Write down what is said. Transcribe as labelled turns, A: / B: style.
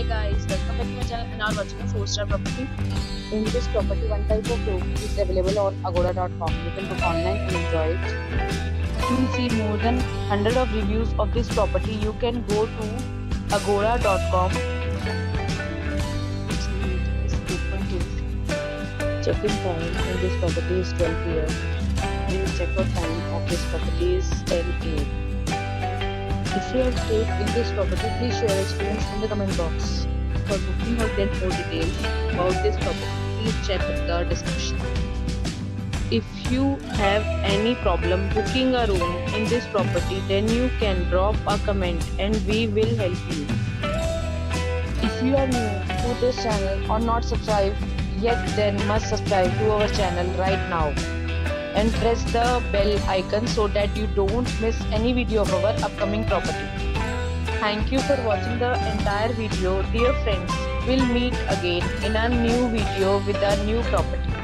A: Hi guys, welcome back to my channel and now watching a 4-star property. In this property, one type of room is available on agoda.com. You can book online and enjoy it. To see more than 100 of reviews of this property, you can go to agoda.com. It's open till check-in time in this property is 12 p.m. and check-out time of this property is 10 a.m. If you have stayed in this property, please share your experience in the comment box. For booking or get more details about this property, please check the description. If you have any problem booking a room in this property, then you can drop a comment and we will help you. If you are new to this channel or not subscribed yet, then must subscribe to our channel right now and press the bell icon so that you don't miss any video of our upcoming property. Thank you for watching the entire video. Dear friends, we'll meet again in a new video with a new property.